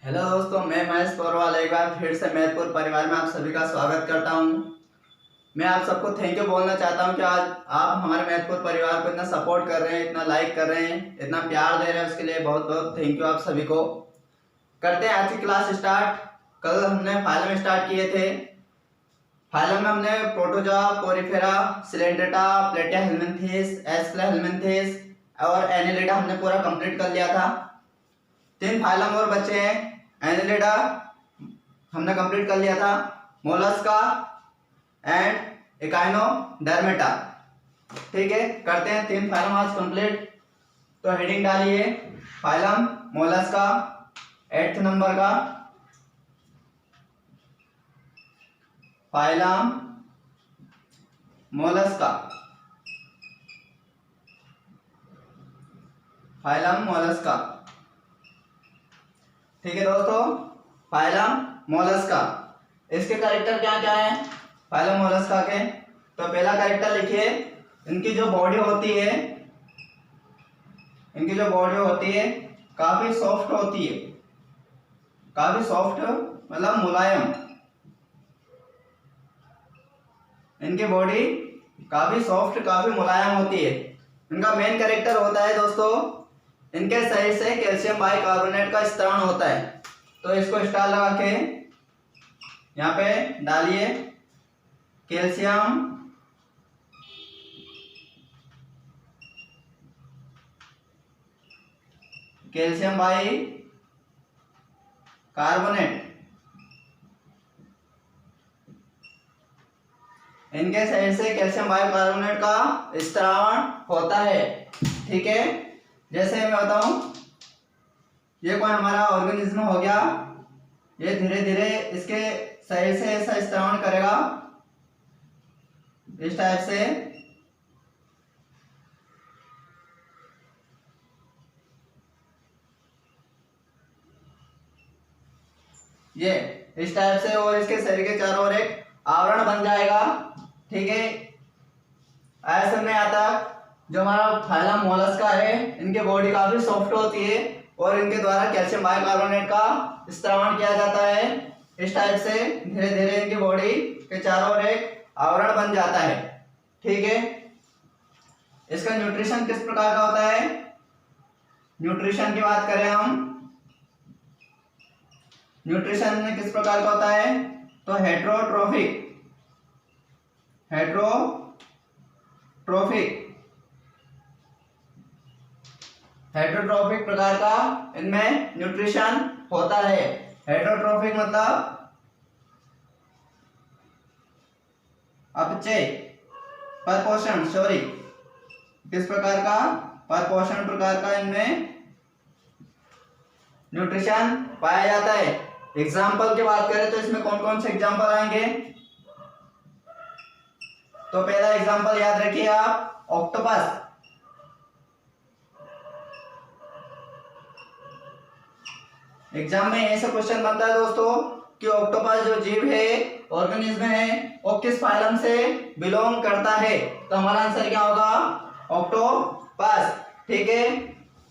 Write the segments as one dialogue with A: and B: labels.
A: Hello दोस्तों, मैं महेश पोरवाल एक बार फिर से महत्वपूर्ण परिवार में आप सभी का स्वागत करता हूं। मैं आप सबको थैंक यू बोलना चाहता हूं कि आज आप हमारे महत्वपूर्ण परिवार को इतना सपोर्ट कर रहे हैं, इतना लाइक कर रहे हैं, इतना प्यार दे रहे हैं, उसके लिए बहुत बहुत थैंक यू आप सभी को। करते हैं आज की क्लास स्टार्ट। कल हमने फाइलम स्टार्ट किए थे। फाइलम में हमने प्रोटोजोआ, पोरिफेरा, सिलेंड्रेटा, प्लेटिया हेलमिंथेस, एस्क्लेपिया हेलमिंथेस और एनेलिडा हमने पूरा कंप्लीट कर लिया था। 3 फाइलम और बचे हैं। एनेलिडा हमने कंप्लीट कर लिया था, मोलस्का एंड एकाइनोडर्मेटा। ठीक है, करते हैं 3 फाइलम आज कंप्लीट। तो हेडिंग डालिए फाइलम मोलस्का 8th नंबर का। Phylum Mollusca, phylum Mollusca. ठीक है दोस्तों, फाइलम मोलस्का, इसके कैरेक्टर क्या क्या है फाइलम मोलस्का के। तो पहला कैरेक्टर लिखिए, इनकी जो बॉडी होती है, इनकी जो बॉडी होती है काफी सॉफ्ट होती है, काफी सॉफ्ट मतलब मुलायम। इनकी बॉडी काफी सॉफ्ट, काफी मुलायम होती है। इनका मेन कैरेक्टर होता है दोस्तों, इनके शरीर से कैल्शियम बाइकार्बोनेट का स्त्राव होता है। तो इसको स्टार लगा के यहाँ पे डालिए कैल्शियम कैल्शियम बाई कार्बोनेट। इनके शरीर से कैल्शियम बाइकार्बोनेट का स्त्रावण होता है। ठीक है, जैसे मैं बताऊं, ये कोई हमारा ऑर्गेनिज्म हो गया, ये धीरे धीरे इसके शरीर से ऐसा स्त्रावण करेगा इस टाइप से। ये इस टाइप से, और इसके शरीर के चारों ओर एक आवरण बन जाएगा। ठीक है, ऐसे में आता जो हमारा फाइलम मोलस्का है, इनके बॉडी काफी सॉफ्ट होती है और इनके द्वारा कैल्शियम बाइकार्बोनेट का स्त्रावण किया जाता है। इस टाइप से धीरे धीरे इनकी बॉडी के चारों ओर एक आवरण बन जाता है। ठीक है, इसका न्यूट्रिशन किस प्रकार का होता है। न्यूट्रिशन की बात करें हम, न्यूट्रिशन में किस प्रकार का होता है, तो हेट्रोट्रोफिक, हेट्रोट्रोफिक, हेट्रोट्रोफिक प्रकार का इनमें न्यूट्रिशन होता है। हेट्रोट्रोफिक मतलब अपचय, परपोषण, सॉरी, किस प्रकार का, परपोषण प्रकार का इनमें न्यूट्रिशन पाया जाता है। एग्जाम्पल की बात करें तो इसमें कौन कौन से एग्जाम्पल आएंगे। तो पहला एग्जाम्पल याद रखिए आप, ऑक्टोपस। एग्जाम में ऐसा क्वेश्चन बनता है दोस्तों कि ऑक्टोपस जो जीव है, ऑर्गेनिज्म है, वो किस फाइलम से बिलोंग करता है। तो हमारा आंसर क्या होगा, ऑक्टोपस। ठीक है,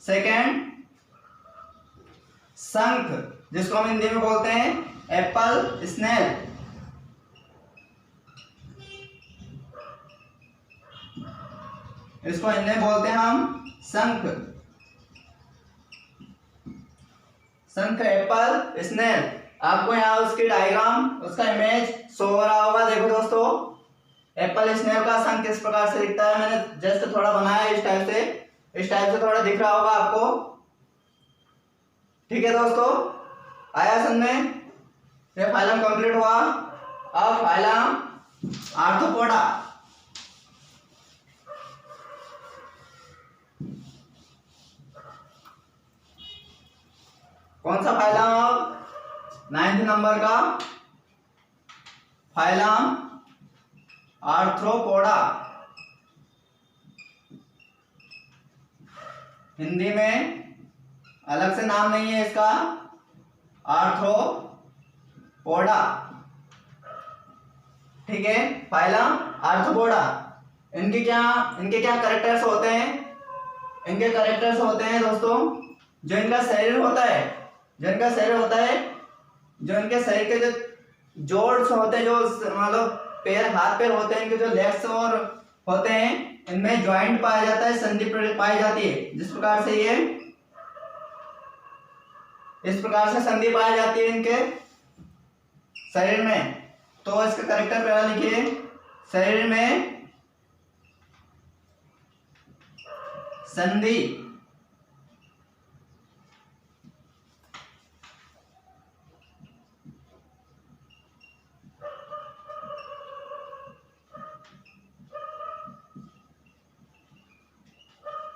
A: सेकंड, शंख, जिसको हम हिंदी में बोलते हैं एप्पल स्नेल। इसको हिंदी में बोलते हैं हम शंख, शंख एप्पल स्नेल। आपको यहाँ उसकी डायग्राम, उसका इमेज शो हो रहा होगा। देखो दोस्तों, एप्पल स्नेल का शंख किस प्रकार से दिखता है। मैंने जस्ट थोड़ा बनाया इस टाइप से, इस टाइप से थोड़ा दिख रहा होगा आपको। ठीक है दोस्तों, आया समझ में। ये फाइलम कंप्लीट हुआ। अब फाइलम आर्थ्रोपोडा, कौन सा फाइलम, 9th नंबर का फाइलम आर्थ्रोपोडा। हिंदी में अलग से नाम नहीं है इसका, आर्थ्रोपोडा। ठीक है, फाइलम आर्थ्रोपोडा। इनके क्या कैरेक्टर्स होते हैं। इनके कैरेक्टर्स होते हैं दोस्तों, जो इनका शरीर होता है जो इनका शरीर होता है, जो इनके शरीर के जो जोड़्स होते हैं, जो मतलब पैर हाथ पैर होते हैं, इनके जो लेग्स और होते हैं, इनमें ज्वाइंट पाया जाता है, संधि पाई जाती है। जिस प्रकार से ये इस प्रकार से संधि पाई जाती है इनके शरीर में। तो इसका करेक्टर पहला लिखिए, शरीर में संधि।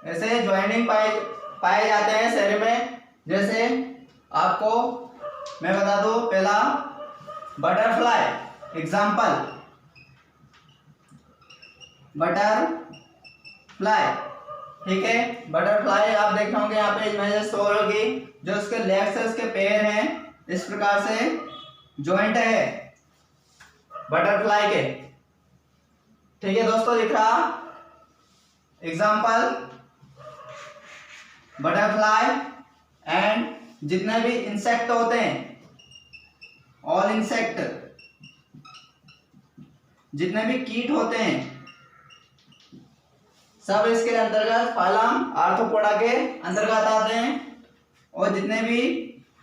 A: ऐसे ज्वाइनिंग पाए जाते हैं शरीर में। जैसे आपको मैं बता दूं, पहला बटरफ्लाई, एग्जाम्पल बटरफ्लाई, ठीक है। बटरफ्लाई आप देख रहे होंगे यहाँ पे इमेज शो होगी, जो उसके लेग्स है, उसके पैर हैं, इस प्रकार से जॉइंट है बटरफ्लाई के, ठीक है दोस्तों। दिख रहा एग्जाम्पल बटरफ्लाई। एंड जितने भी इंसेक्ट होते हैं, ऑल इंसेक्ट, जितने भी कीट होते हैं, सब इसके अंतर्गत फाइलम आर्थ्रोपोडा के अंतर्गत आते हैं। और जितने भी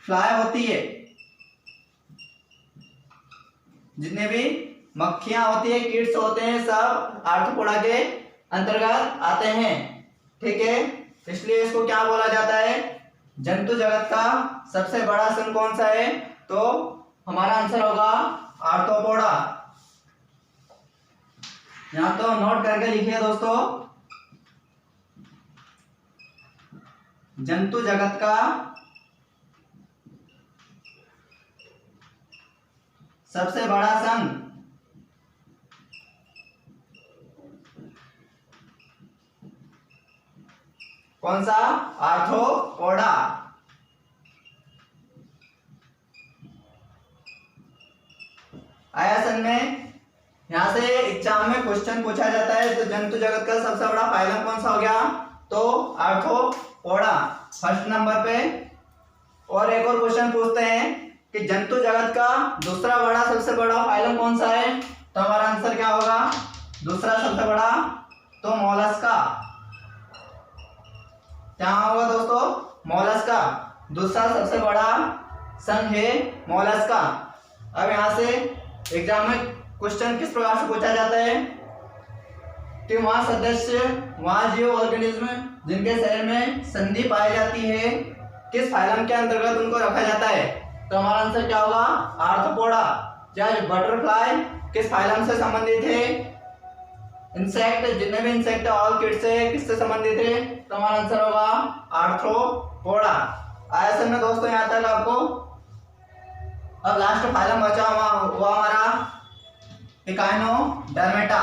A: फ्लाई होती है, जितने भी मक्खियां होती है, कीट्स होते हैं, सब आर्थ्रोपोडा के अंतर्गत आते हैं, ठीक है। इसलिए इसको क्या बोला जाता है, जंतु जगत का सबसे बड़ा संघ कौन सा है, तो हमारा आंसर होगा आर्थ्रोपोडा। यहां तो नोट करके लिखिए दोस्तों, जंतु जगत का सबसे बड़ा संघ कौन सा, आर्थ्रोपोडा। आया सन में, यहां से एग्जाम में क्वेश्चन पूछा जाता है, तो जंतु जगत का सबसे बड़ा फाइलम कौन सा हो गया, तो आर्थ्रोपोडा फर्स्ट नंबर पे। और एक और क्वेश्चन पूछते हैं कि जंतु जगत का दूसरा बड़ा सबसे बड़ा फाइलम कौन सा है, तो हमारा आंसर क्या होगा, दूसरा सबसे बड़ा, तो मोलस्का। क्या होगा दोस्तों, मोलस्का, दूसरा सबसे बड़ा संघ है मोलस्का। अब यहां से एग्जाम में क्वेश्चन किस प्रकार से पूछा जाता है कि वहां सदस्य, वहां जीव ऑर्गेनिज्म जिनके शरीर में संधि पाई जाती है, किस फाइलम के अंतर्गत उनको रखा जाता है, तो हमारा आंसर क्या होगा, आर्थ्रोपोडा। चाहे बटरफ्लाई किस फाइलम से संबंधित है, इंसेक्ट, जितने भी इंसेक्ट ऑल किड्स है, किससे संबंधित है, तो हमारा आंसर होगा आर्थ्रोपोडा। आया समझ दोस्तों यहाँ तक आपको। अब लास्ट फाइलम बचा हुआ हमारा इकाइनोडर्मेटा।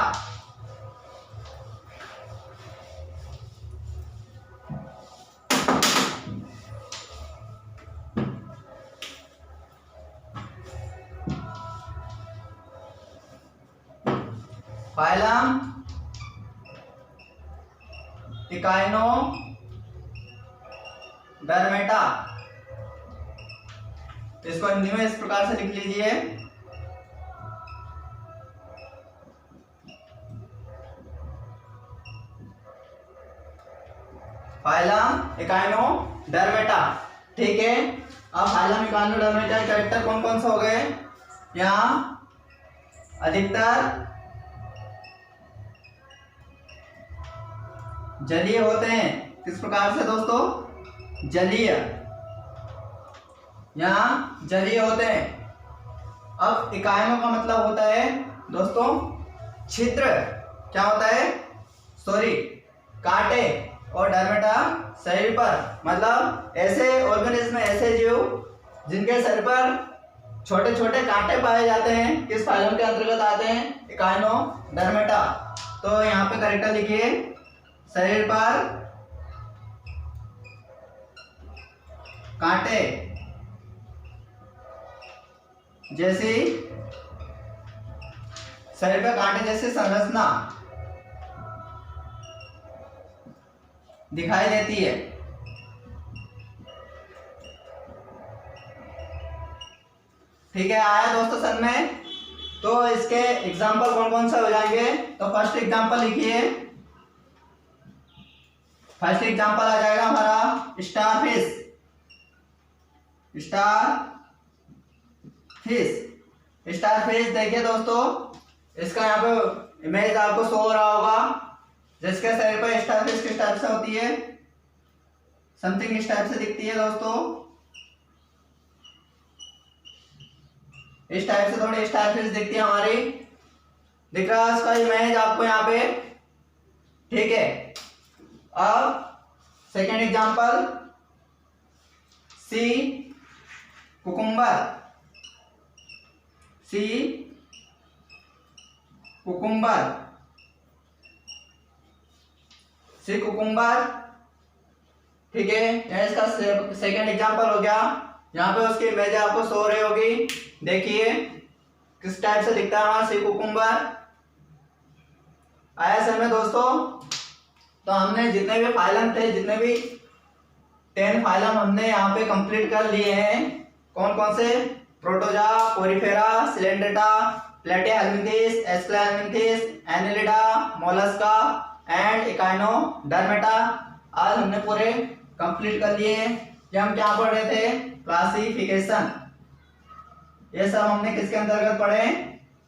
A: फाइलम इकाइनोडर्मेटा, इसको हिंदी में इस प्रकार से लिख लीजिए, फाइलम इकाइनोडर्मेटा, ठीक है। अब फाइलम इकाइनोडर्मेटा के कैरेक्टर कौन कौन से हो गए, यहाँ अधिकतर जलीय होते हैं। किस प्रकार से दोस्तों, जलीय, यहाँ जलीय होते हैं। अब इकाइनों का मतलब होता है दोस्तों छिद्र, क्या होता है, सॉरी, कांटे, और डर्मेटा शरीर पर, मतलब ऐसे ऑर्गेनिज्म, ऐसे जीव जिनके शरीर पर छोटे छोटे कांटे पाए जाते हैं, किस फाइलम के अंतर्गत आते हैं, इकाइनोडर्मेटा। तो यहाँ पे करेक्टर लिखिए, शरीर पर कांटे जैसी, शरीर पर कांटे जैसी संरचना दिखाई देती है। ठीक है, आया दोस्तों समझ में। तो इसके एग्जाम्पल कौन कौन से हो जाएंगे, तो फर्स्ट एग्जाम्पल लिखिए। फर्स्ट एग्जाम्पल आ जाएगा हमारा स्टार फिश। स्टार फिश देखिए दोस्तों, इसका यहाँ पे इमेज आपको शो हो रहा होगा, जिसके शरीर पर स्टार फिश किस टाइप से होती है, समथिंग इस टाइप से दिखती है दोस्तों। इस टाइप से थोड़ी स्टार फिश दिखती है हमारी, दिख रहा है इसका इमेज आपको यहाँ पे। ठीक है, अब second example sea cucumber. Sea cucumber, sea cucumber. ठीक है, यह इसका सेकेंड एग्जांपल हो गया। यहाँ पे उसकी इमेज आपको शो रही होगी, देखिए किस टाइप से दिखता है हमारा सी कुकुम्बर। आया समझ में दोस्तों। तो हमने जितने भी फाइलम थे, जितने भी 10 फाइलम हमने यहाँ पे कंप्लीट कर लिए हैं। कौन कौन से, Protozoa, Porifera, Coelenterata, Platyhelminthes, Aschelminthes, Annelida, Mollusca and Echinodermata. आज हमने पूरे कंप्लीट कर लिए। ये हम क्या पढ़ रहे थे, क्लासिफिकेशन। ये सब हमने किसके अंतर्गत पढ़े,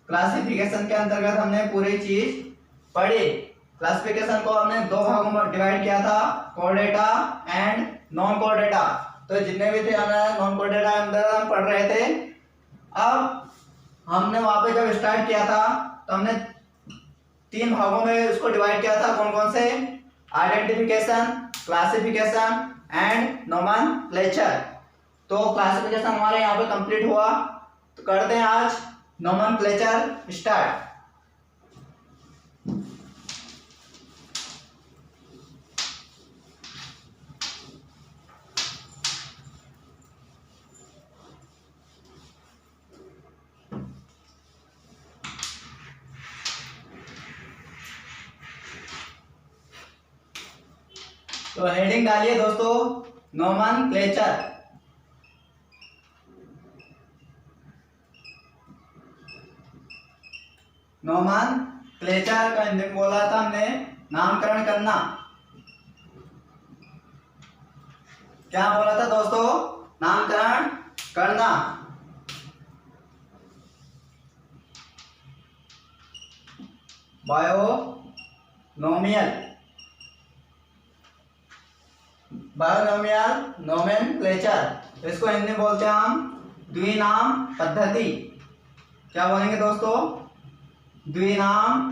A: क्लासिफिकेशन के अंतर्गत हमने पूरी चीज पढ़ी। क्लासिफिकेशन को हमने दो भागों में डिवाइड किया था, कोर्डेटा एंड नॉन कोर्डेटा। तो जितने भी थे हमें नॉन कोर्डेटा अंदर हम पढ़ रहे थे। अब हमने वहां पे जब स्टार्ट किया था तो हमने 3 भागों में इसको डिवाइड किया था। कौन कौन से, आइडेंटिफिकेशन, क्लासिफिकेशन एंड नोमेनक्लेचर। तो क्लासिफिकेशन हमारे यहाँ पे कंप्लीट हुआ। तो करते हैं आज नोमेनक्लेचर स्टार्ट। तो हेडिंग डालिए दोस्तों, नोमेनक्लेचर। नोमेनक्लेचर का हिंदी में बोला था हमने, नामकरण करना। क्या बोला था दोस्तों, नामकरण करना। Binomial, binomial nomenclature. इसको हिंदी में बोलते हैं हम द्विनाम पद्धति। क्या बोलेंगे दोस्तों, द्विनाम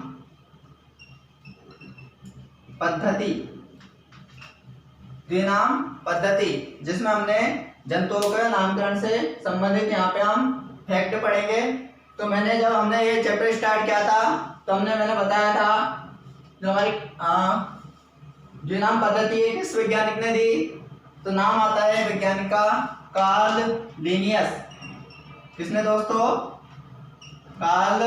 A: पद्धति। द्विनाम पद्धति जिसमें हमने जंतुओं के नामकरण से संबंधित यहाँ पे हम फैक्ट पढ़ेंगे। तो जब हमने ये चैप्टर स्टार्ट किया था तो मैंने बताया था जो हमारी द्विनाम पद्धति किस वैज्ञानिक ने दी, तो नाम आता है वैज्ञानिक का कार्ल लिनियस। किसने दोस्तों, कार्ल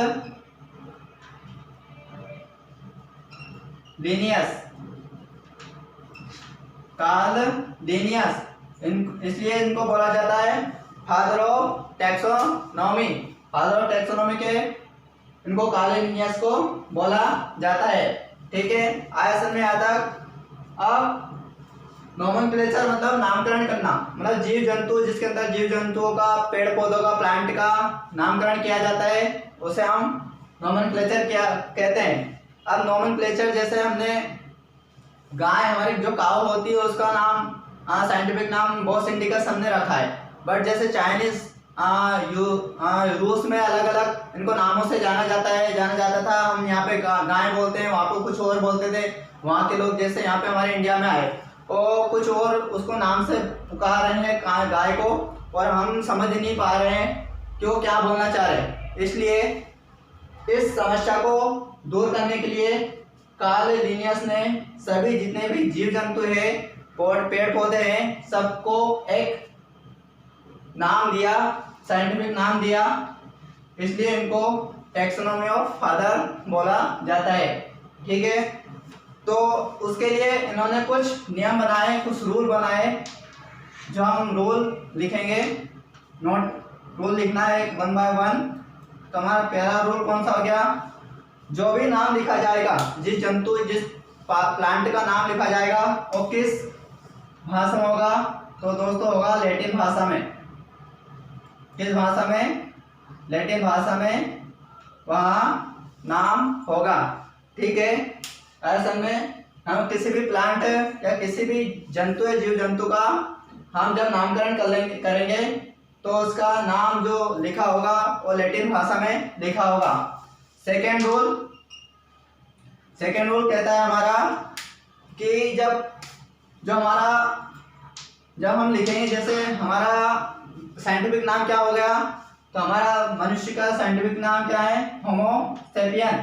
A: लिनियस। कार्ल लिनियस इसलिए इनको बोला जाता है father of taxonomy. Father of taxonomy के इनको कार्ल लिनियस को बोला जाता है। ठीक है, आया समझ में आता। अब नोमेनक्लेचर मतलब नामकरण करना, मतलब जीव जंतु, जिसके अंदर जीव जंतुओं का, पेड़ पौधों का, प्लांट का नामकरण किया जाता है, उसे हम नोमेनक्लेचर क्या कहते हैं। अब नोमेनक्लेचर जैसे हमने गाय, हमारी जो काऊ होती है उसका नाम साइंटिफिक नाम बॉस इंडिकस हमने रखा है। बट जैसे चाइनीज रूस में अलग अलग इनको नामों से जाना जाता था। हम यहाँ पे गाय बोलते हैं, वहाँ पे कुछ और बोलते थे। वहाँ के लोग जैसे यहाँ पे हमारे इंडिया में आए और कुछ और उसको नाम से पुकार रहे हैं गाय को, और हम समझ नहीं पा रहे हैं कि वो क्या बोलना चाह रहे हैं। इसलिए इस समस्या को दूर करने के लिए कार्ल लिनियस ने सभी जितने भी जीव जंतु है, पेड़ पौधे हैं, सबको एक नाम दिया, साइंटिफिक नाम दिया। इसलिए इनको टैक्सोनॉमी ऑफ फादर बोला जाता है। ठीक है, तो उसके लिए इन्होंने कुछ नियम बनाए, कुछ रूल बनाए, जो हम रूल लिखेंगे, नोट रूल लिखना है 1 बाय 1। तो हमारा पहला रूल कौन सा हो गया, जो भी नाम लिखा जाएगा, जिस जंतु जिस प्लांट का नाम लिखा जाएगा वो किस भाषा में होगा, तो दोस्तों होगा लैटिन भाषा में। किस भाषा में, लैटिन भाषा में वहाँ नाम होगा। ठीक है, ऐसे में हम किसी भी प्लांट या किसी भी जंतु या जीव जंतु का हम जब नामकरण करेंगे तो उसका नाम जो लिखा होगा वो लैटिन भाषा में लिखा होगा। सेकेंड रूल कहता है हमारा कि जब हम लिखेंगे, जैसे हमारा साइंटिफिक नाम क्या हो गया, तो हमारा मनुष्य का साइंटिफिक नाम क्या है, होमो सेपियन।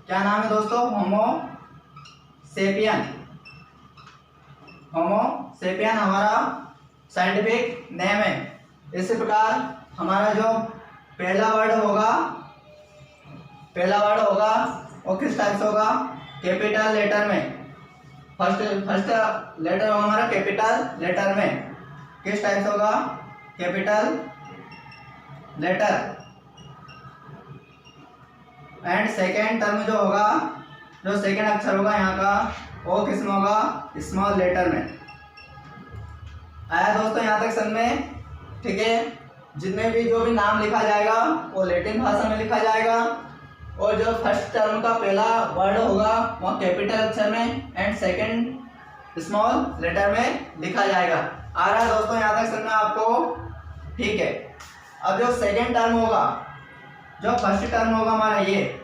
A: क्या नाम है दोस्तों, होमो सेपियन हमारा साइंटिफिक नेम है। इसी प्रकार हमारा जो पहला वर्ड होगा वो किस टाइप से होगा, कैपिटल लेटर में। फर्स्ट लेटर होगा हमारा कैपिटल लेटर में। किस टाइप से होगा, capital letter. And second term जो होगा, जो सेकेंड अक्षर होगा यहाँ का, वो किस में होगा, स्मॉल लेटर में। आया दोस्तों यहाँ तक समझ में। ठीक है, जितने भी जो भी नाम लिखा जाएगा वो लैटिन भाषा में लिखा जाएगा, और जो फर्स्ट टर्म का पहला वर्ड होगा वो कैपिटल अक्षर में एंड सेकंड स्मॉल लेटर में लिखा जाएगा। आ रहा है दोस्तों यहाँ तक समझना आपको। ठीक है, अब जो सेकंड टर्म होगा, जो फर्स्ट टर्म होगा हमारा ये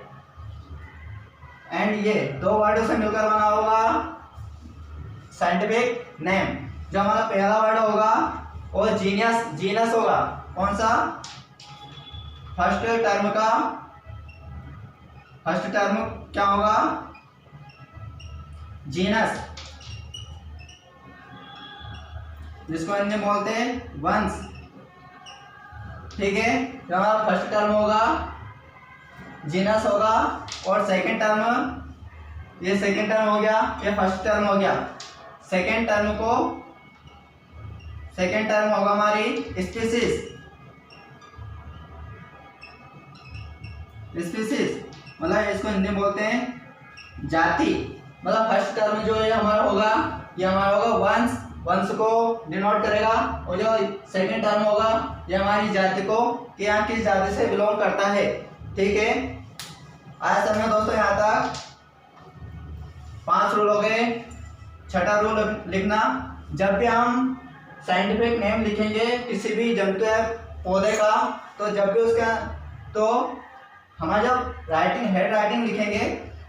A: एंड ये दो वर्डों से मिलकर बना होगा साइंटिफिक नेम। जो हमारा पहला वर्ड होगा वो जीनस होगा। कौन सा, फर्स्ट टर्म क्या होगा, जीनस, जिसको हिंदी में बोलते हैं वंश। ठीक है, जो हमारा फर्स्ट टर्म होगा जीनस होगा, और सेकंड टर्म, ये सेकंड टर्म हो गया, ये फर्स्ट टर्म हो गया। सेकंड टर्म होगा हमारी स्पीसीज, मतलब इसको हिंदी में बोलते हैं जाति। मतलब फर्स्ट टर्म जो है हमारा होगा, ये हमारा होगा वंश को डिनोट करेगा, और जो सेकंड टर्म होगा ये हमारी जाति को, कि यहाँ किस जाति से बिलोंग करता है। ठीक है, आया समझ में दोस्तों यहाँ तक। 5 रूल हो गए। छठा रूल लिखना, जब भी हम साइंटिफिक नेम लिखेंगे किसी भी जंतु या पौधे का, तो जब भी उसका, तो हमारा जब हेड राइटिंग लिखेंगे,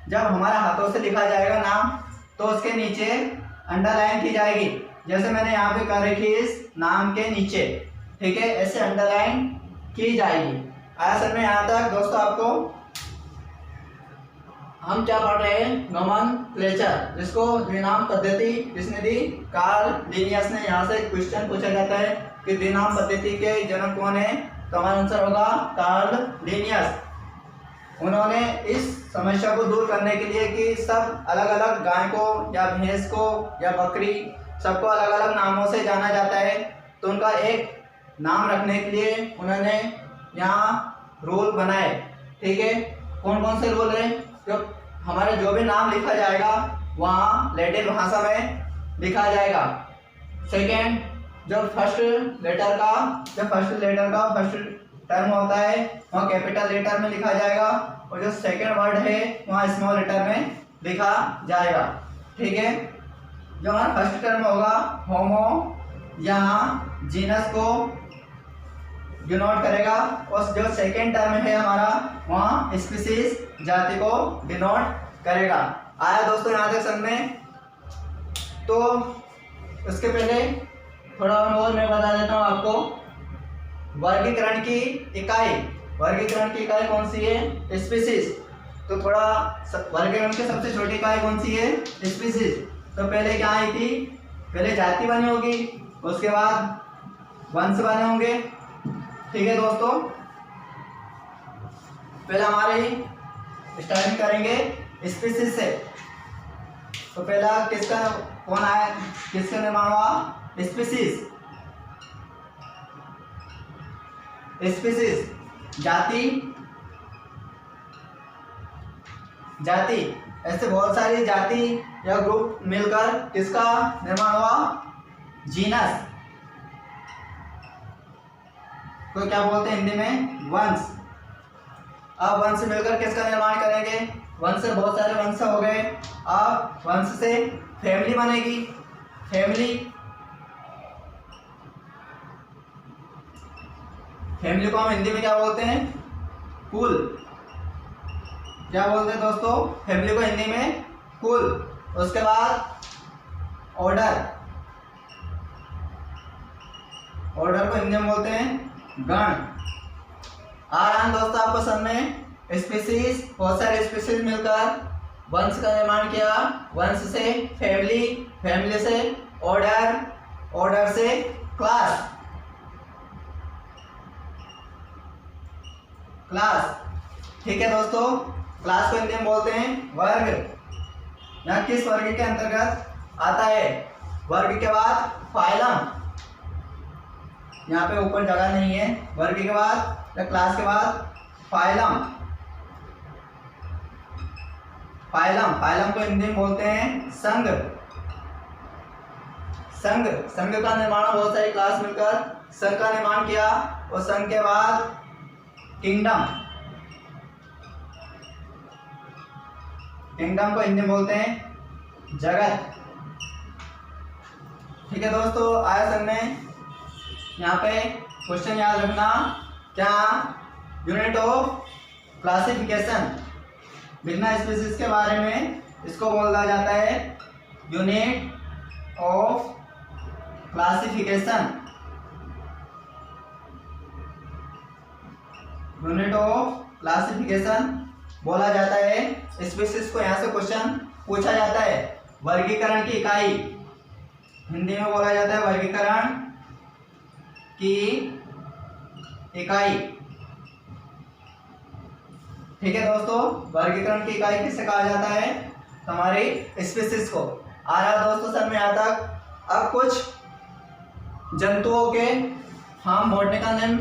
A: जब हमारा हाथों से लिखा जाएगा नाम, तो उसके नीचे अंडरलाइन की जाएगी, जैसे मैंने यहाँ पे कर रखी है इस नाम के नीचे। ठीक है, ऐसे अंडरलाइन की जाएगी। आया सर में यहाँ तक दोस्तों आपको। हम क्या पढ़ रहे हैं, नोमेनक्लेचर, जिसको द्विनाम पद्धति किसने दी, कार्ल लिनियस ने। यहाँ से क्वेश्चन पूछा जाता है कि द्विनाम पद्धति के जनक कौन है, तो हमारा आंसर होगा कार्ल लिनियस। उन्होंने इस समस्या को दूर करने के लिए कि सब अलग अलग गाय को या भैंस को या बकरी सबको अलग अलग नामों से जाना जाता है, तो उनका एक नाम रखने के लिए उन्होंने यहाँ रूल बनाए। ठीक है, कौन कौन से रूल है, जो हमारे जो भी नाम लिखा जाएगा वहाँ लैटिन भाषा में लिखा जाएगा। सेकेंड, जो फर्स्ट टर्म होता है वहाँ कैपिटल लेटर में लिखा जाएगा, और जो सेकेंड वर्ड है वहाँ स्मॉल लेटर में लिखा जाएगा। ठीक है, जो हमारा फर्स्ट टर्म होगा होमो, यहाँ जीनस को डिनोट करेगा, और जो सेकेंड टर्म है हमारा वहाँ स्पीसीज, जाति को डिनोट करेगा। आया दोस्तों यहाँ तक समझ में। तो उसके पहले थोड़ा और मैं बता देता हूँ आपको, वर्गीकरण की इकाई कौन सी है, स्पीसीज। तो थोड़ा वर्गीकरण की सबसे छोटी इकाई कौन सी है, स्पीसीज। तो पहले क्या आई थी, पहले जाति बनी होगी, उसके बाद वंश बने होंगे। ठीक है दोस्तों, पहले हमारे स्टार्टिंग करेंगे स्पीसीज से। तो पहला किसका निर्माण हुआ, स्पीसीज। स्पीसीज जाति, जाति ऐसे बहुत सारी जाति या ग्रुप मिलकर किसका निर्माण हुआ? जीनस। तो क्या बोलते हैं हिंदी में? वंश। अब वंश मिलकर किसका निर्माण करेंगे? वंश से बहुत सारे वंश हो गए, अब वंश से फैमिली बनेगी। फैमिली, फैमिली को हम हिंदी में क्या बोलते हैं? कुल। क्या बोलते हैं दोस्तों? फैमिली को हिंदी में कुल। उसके बाद ऑर्डर, ऑर्डर को हिंदी में बोलते हैं गण। आ रहा है दोस्तों आपको समझ में? स्पीसीज, बहुत सारे स्पीसीज मिलकर वंश का निर्माण किया। वंश से फैमिली, फैमिली से ऑर्डर, ऑर्डर से क्लास, क्लास। ठीक है दोस्तों, क्लास को हिंदी में बोलते हैं वर्ग। यहाँ किस वर्ग के अंतर्गत आता है? वर्ग के बाद फाइलम, यहाँ पे ऊपर जगह नहीं है। वर्ग के बाद या क्लास के बाद फाइलम, फाइलम, फाइलम को हिंदी में बोलते हैं संघ। संघ, संघ का निर्माण बहुत सारी क्लास मिलकर संघ का निर्माण किया। और संघ के बाद किंगडम, किंगडम को हिंदी में बोलते हैं जगत। ठीक है दोस्तों, आया समझ में? यहाँ पे क्वेश्चन याद रखना, क्या यूनिट ऑफ क्लासिफिकेशन, भिन्न स्पीसीज के बारे में इसको बोला जाता है unit of classification. Unit of classification बोला जाता है। स्पीसीज को यहाँ से क्वेश्चन पूछा जाता है। वर्गीकरण की इकाई हिंदी में बोला जाता है वर्गीकरण की इकाई। ठीक है दोस्तों, वर्गीकरण की इकाई किसे कहा जाता है? हमारी स्पीसीज को। आ रहा दोस्तों सब में यहाँ तक। अब कुछ जंतुओं के हम बॉटनिकल नेम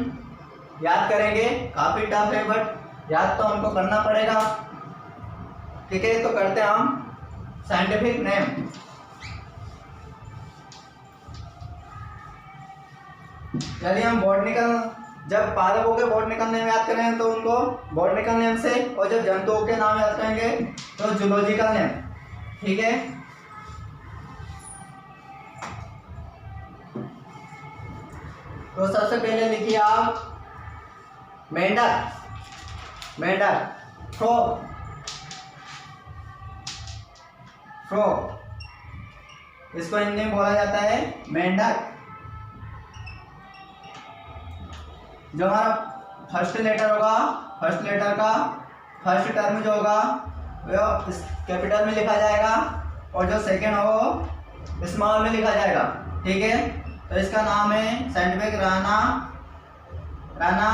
A: याद करेंगे। काफी टफ है बट याद तो हमको करना पड़ेगा। ठीक है, तो करते हैं हम साइंटिफिक नेम। यदि हम बॉटनिकल, जब पादपों के बॉटनिकल नेम याद करेंगे तो उनको बॉटनिकल नेम से, और जब जंतुओं के नाम याद करेंगे तो जूलॉजिकल नेम। ठीक है, तो सबसे पहले लिखिए आप मेंढक, मेंढक, फ्रॉग, फ्रॉग, इसको हिंदी में बोला जाता है मेंढक। जो हमारा फर्स्ट लेटर होगा, फर्स्ट लेटर का फर्स्ट टर्म जो होगा वो कैपिटल में लिखा जाएगा, और जो सेकंड हो वो स्मॉल में लिखा जाएगा। ठीक है, तो इसका नाम है scientific Rana, Rana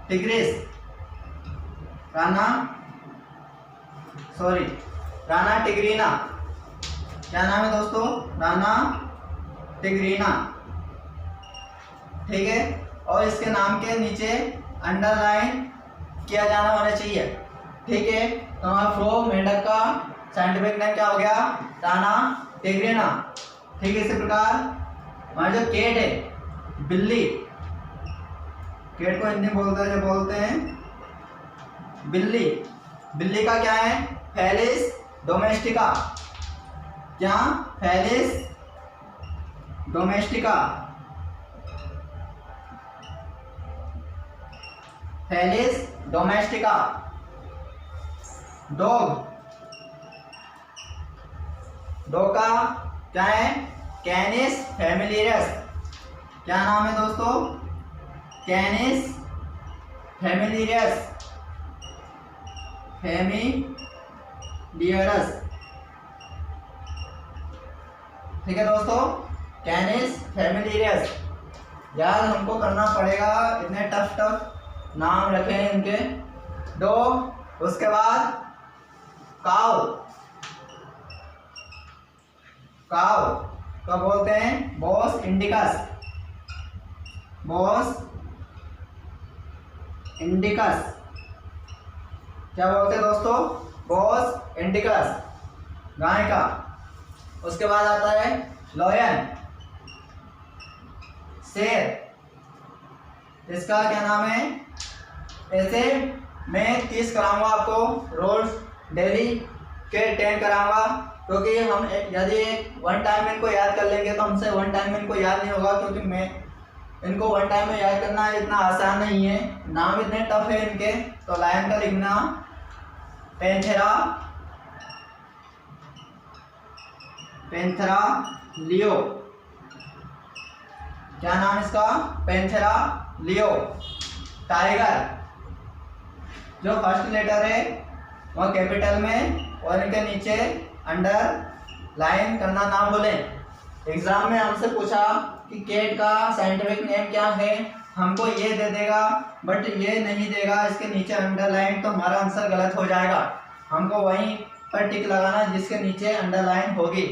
A: tigris, Rana, sorry, Rana tigrina. क्या नाम है दोस्तों? राना टिग्रीना। ठीक है, और इसके नाम के नीचे अंडरलाइन किया जाना होना चाहिए। ठीक है, तो हमारा फ्रो मेंढक का साइंटिफिक नेम क्या हो गया? राना टिग्रीना। ठीक है, इसी प्रकार हमारा जो केट है, बिल्ली, केट को हिंदी बोलते हैं बिल्ली। बिल्ली का क्या है? Felis domestica. क्या? Felis domestica, Felis domestica. Dog, dog का क्या है? कैनिस फैमिलियरस। क्या नाम है दोस्तों? कैनिस फैमिलियरस, फैमिलियरस। ठीक है दोस्तों, कैनिस फैमिलियरस याद हमको करना पड़ेगा, इतने टफ टफ नाम रखे हैं इनके। डॉग, उसके बाद काउ, काउ को बोलते हैं बॉस इंडिकस, बॉस इंडिकस, क्या बोलते हैं दोस्तों, बॉस इंडिकस, गाय का। उसके बाद आता है लॉयन, शेर, इसका क्या नाम है। ऐसे मैं 30 कराऊंगा आपको, रोज डेली के 10 कराऊंगा, क्योंकि हम यदि वन टाइम में इनको याद कर लेंगे तो हमसे वन टाइम में इनको याद नहीं होगा, क्योंकि मैं इनको वन टाइम में याद करना इतना आसान नहीं है, नाम इतने टफ है इनके। तो लायन का लिखना पैंथेरा, पैंथेरा लियो, क्या नाम इसका, पैंथेरा लियो। टाइगर, जो फर्स्ट लेटर है वह कैपिटल में और इनके नीचे अंडर लाइन करना ना भूलें। एग्जाम में हमसे पूछा कि कैट का साइंटिफिक नेम क्या है, हमको ये दे देगा बट ये नहीं देगा इसके नीचे अंडरलाइन, तो हमारा आंसर गलत हो जाएगा। हमको वहीं पर टिक लगाना जिसके नीचे अंडरलाइन होगी।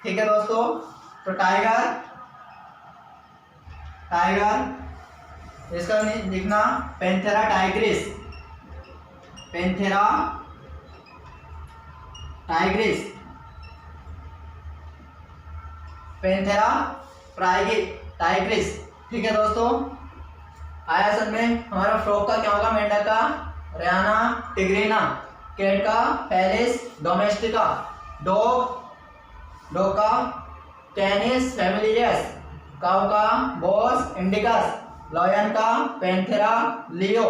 A: ठीक है दोस्तों, तो टाइगर, टाइगर, इसका लिखना Panthera Tigris, Panthera Tigris, Panthera Tigris. ठीक है दोस्तों, आया समझ में। हमारा फ्रॉग का क्या होगा, मेंढक का रियाना टिग्रीना, कैट का पेलिस डोमेस्टिका, डॉग का कैनिस फैमिलियस, काऊ का बॉस इंडिकस, लॉयन का पैंथेरा लियो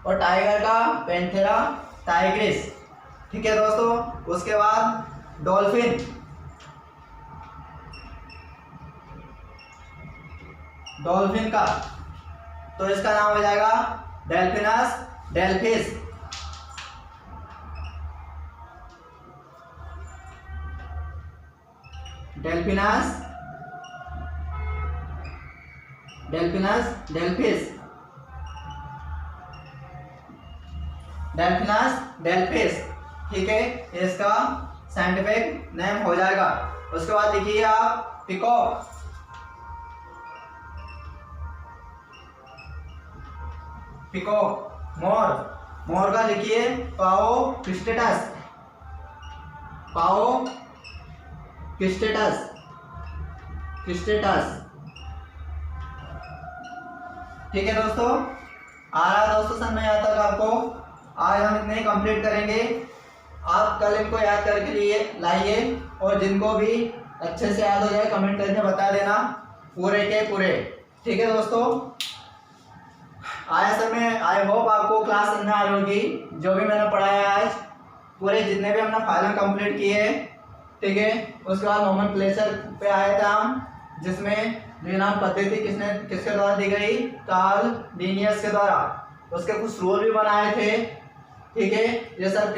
A: और टाइगर का पैंथेरा टाइग्रिस। ठीक है दोस्तों, उसके बाद डॉल्फिन, डॉल्फिन का तो इसका नाम हो जाएगा डेल्फिनस डेल्फिस, डेल्फिनस डेल्फिनस डेल्फिस, डेल्फिनस डेल्फिस। ठीक है, इसका साइंटिफिक नेम हो जाएगा। उसके बाद लिखिए आप पिकॉक, पिकॉक, मोर, मोर का लिखिए पाओ क्रिस्टेटस, पाओ क्रिस्टेटस, क्रिस्टेटस। ठीक है दोस्तों, आ रहा है दोस्तों समझ में आता है आपको। आज हम इतने ही कंप्लीट करेंगे, आप कल इनको याद करके लिए लाइए, और जिनको भी अच्छे से याद हो जाए कमेंट करके बता देना पूरे के पूरे। ठीक है दोस्तों, आया समय, आई होप आपको क्लास समझ में आ रही होगी। जो भी मैंने पढ़ाया आज, पूरे जितने भी हमने फाइनल कंप्लीट किए, ठीक है। उसके बाद नोमेनक्लेचर पे आए थे हम, जिसमें नाम पद्धति किसके द्वारा दी गई, कार्ल लिनियस के द्वारा। उसके कुछ रूल भी बनाए थे, ठीक है। ये सब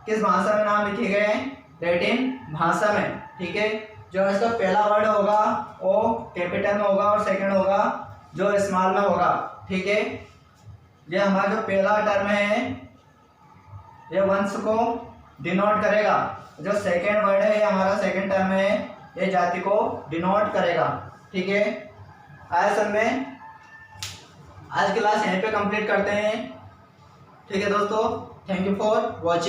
A: किस भाषा में नाम लिखे गए, लैटिन भाषा में। ठीक है, जो इसका पहला वर्ड होगा वो कैपिटल में होगा और सेकंड होगा जो स्मॉल में होगा। ठीक है, ये हमारा जो पहला टर्म है ये वंश को डिनोट करेगा, जो सेकंड वर्ड है ये हमारा सेकंड टर्म है, ये जाति को डिनोट करेगा। ठीक है, आया समझ में। आज क्लास यहीं पे कंप्लीट करते हैं। ठीक है दोस्तों, थैंक यू फॉर वॉचिंग।